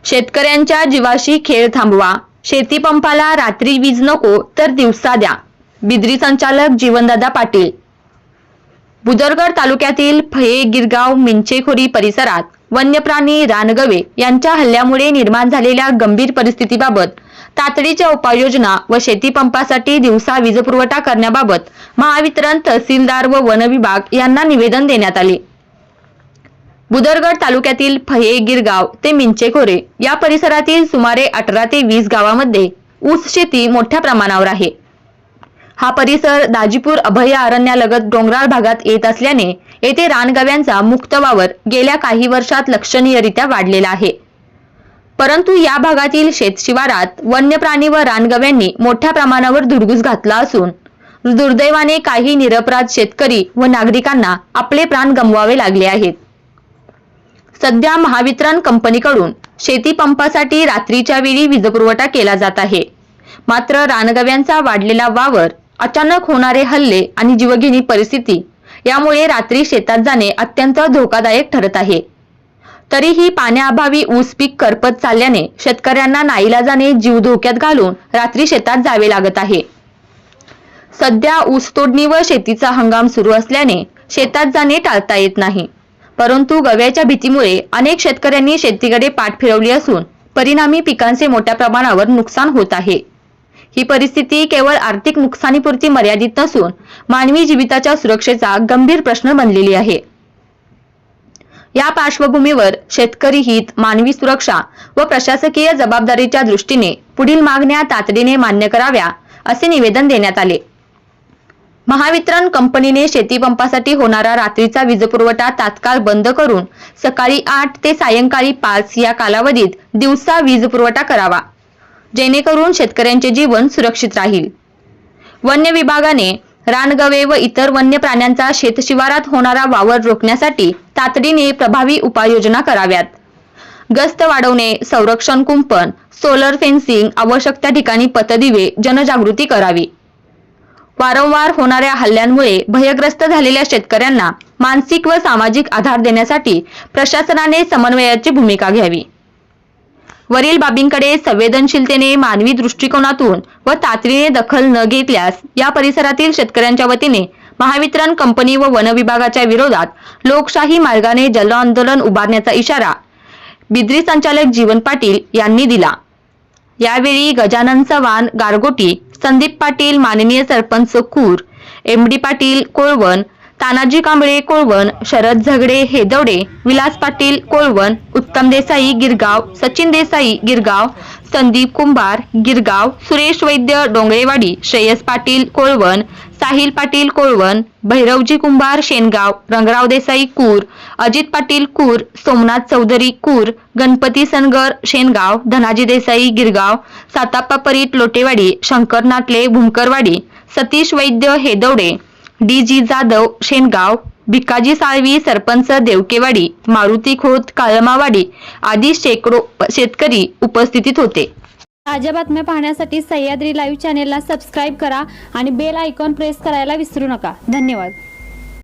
शेतकऱ्यांच्या जीवाशी खेळ थांबवा. शेती पंपाला रात्री वीज नको तर दिवसा द्या. बिद्री संचालक जीवनदादा पाटील. बुदरगड तालुक्यातील फये, गिरगाव, मिंचेखोरी परिसरात वन्यप्राणी रानगवे यांच्या हल्ल्यामुळे निर्माण झालेल्या गंभीर परिस्थितीबाबत तातडीच्या उपाययोजना व शेती पंपासाठी दिवसा वीज पुरवठा करण्याबाबत महावितरण, तहसीलदार व वन विभाग यांना निवेदन देण्यात आले. बुदरगड तालुक्यातील फये, गिरगाव ते मिंचेखोरे या परिसरातील सुमारे 18 ते 20 गावांमध्ये ऊस शेती मोठ्या प्रमाणावर आहे. हा परिसर दाजीपूर अभयारण्यालगत डोंगराळ भागात येत असल्याने येथे रानगव्यांचा मुक्त वावर गेल्या काही वर्षात लक्षणीयरित्या वाढलेला आहे. परंतु या भागातील शेतशिवारात वन्य प्राणी व रानगव्यांनी मोठ्या प्रमाणावर धुडगूस घातला असून दुर्दैवाने काही निरपराध शेतकरी व नागरिकांना आपले प्राण गमवावे लागले आहेत. सध्या महावितरण कंपनीकडून शेती पंपासाठी रात्रीच्या वेळी वीजपुरवठा केला जात आहे. मात्र रानगव्यांचा वाढलेला वावर, अचानक होणारे हल्ले आणि जीवघेणी परिस्थिती यामुळे रात्री शेतात जाणे अत्यंत धोकादायक ठरत आहे. तरीही पाण्याअभावी ऊस पीक करपत चालल्याने शेतकऱ्यांना नाईलाजाने जीव धोक्यात घालून रात्री शेतात जावे लागत आहे. सध्या ऊस तोडणी व शेतीचा हंगाम सुरू असल्याने शेतात जाणे टाळता येत नाही. परंतु गव्याच्या भीतीमुळे अनेक शेतकऱ्यांनी शेतीकडे पाठ फिरवली असून परिणामी पिकांचे मोठ्या प्रमाणावर नुकसान होत आहे. ही परिस्थिती केवळ आर्थिक नुकसानीपुरती मर्यादित नसून मानवी जीविताच्या सुरक्षेचा गंभीर प्रश्न बनलेली आहे. या पार्श्वभूमीवर शेतकरी हित, मानवी सुरक्षा व प्रशासकीय जबाबदारीच्या दृष्टीने पुढील मागण्या तातडीने मान्य कराव्या असे निवेदन देण्यात आले. महावितरण कंपनीने शेती पंपासाठी होणारा रात्रीचा वीजपुरवठा तात्काळ बंद करून सकाळी 8 ते सायंकाळी 5 या कालावधीत दिवसा वीज पुरवठा करावा, जेणेकरून शेतकऱ्यांचे जीवन सुरक्षित राहील. वन्य विभागाने रानगवे व इतर वन्य प्राण्यांचा शेतशिवारात होणारा वावर रोखण्यासाठी तातडीने प्रभावी उपाययोजना कराव्यात. गस्त वाढवणे, संरक्षण कुंपण, सोलर फेन्सिंग, आवश्यक त्या ठिकाणी पथदिवे, जनजागृती करावी. वारंवार होणाऱ्या हल्ल्यांमुळे भयग्रस्त झालेल्या शेतकऱ्यांना मानसिक व सामाजिक आधार देण्यासाठी प्रशासनाने समन्वयाची भूमिका घ्यावी. वरील बाबींकडे संवेदनशीलतेने, मानवी दृष्टिकोनातून व तातडीने दखल न घेतल्यास या परिसरातील शेतकऱ्यांच्या वतीने महावितरण कंपनी व वन विभागाच्या विरोधात लोकशाही मार्गाने जन आंदोलन उभारण्याचा इशारा बिद्री संचालक जीवन पाटील यांनी दिला. यावेळी गजानन चव्हाण गारगोटी, संदीप पाटील, माननीय सरपंच खूर, एमडी पाटील कोळवण, तानाजी कांबळे कोळवण, शरद झगडे हेदवडे, विलास पाटील कोळवण, उत्तम देसाई गिरगाव, सचिन देसाई गिरगाव, संदीप कुंभार गिरगाव, सुरेश वैद्य डोंगरेवाडी, श्रेयस पाटील कोळवण, साहिल पाटील कोळवण, भैरवजी कुंभार शेनगाव, रंगराव देसाई कूर, अजित पाटील कूर, सोमनाथ चौधरी कूर, गणपती सनगर शेनगाव, धनाजी देसाई गिरगाव, साताप्पा परीट लोटेवाडी, शंकर नाटले भूमकरवाडी, सतीश वैद्य हेदवडे, डी.जी. जाधव शेनगाव, भिकाजी साळवी सरपंच देवकेवाडी, मारुती खोत काळमावाडी आदी शेकडो शेतकरी उपस्थित होते. ताज्या बातम्या पाहण्यासाठी सह्याद्री लाईव्ह चॅनेलला सबस्क्राईब करा आणि बेल आयकॉन प्रेस करायला विसरू नका. धन्यवाद.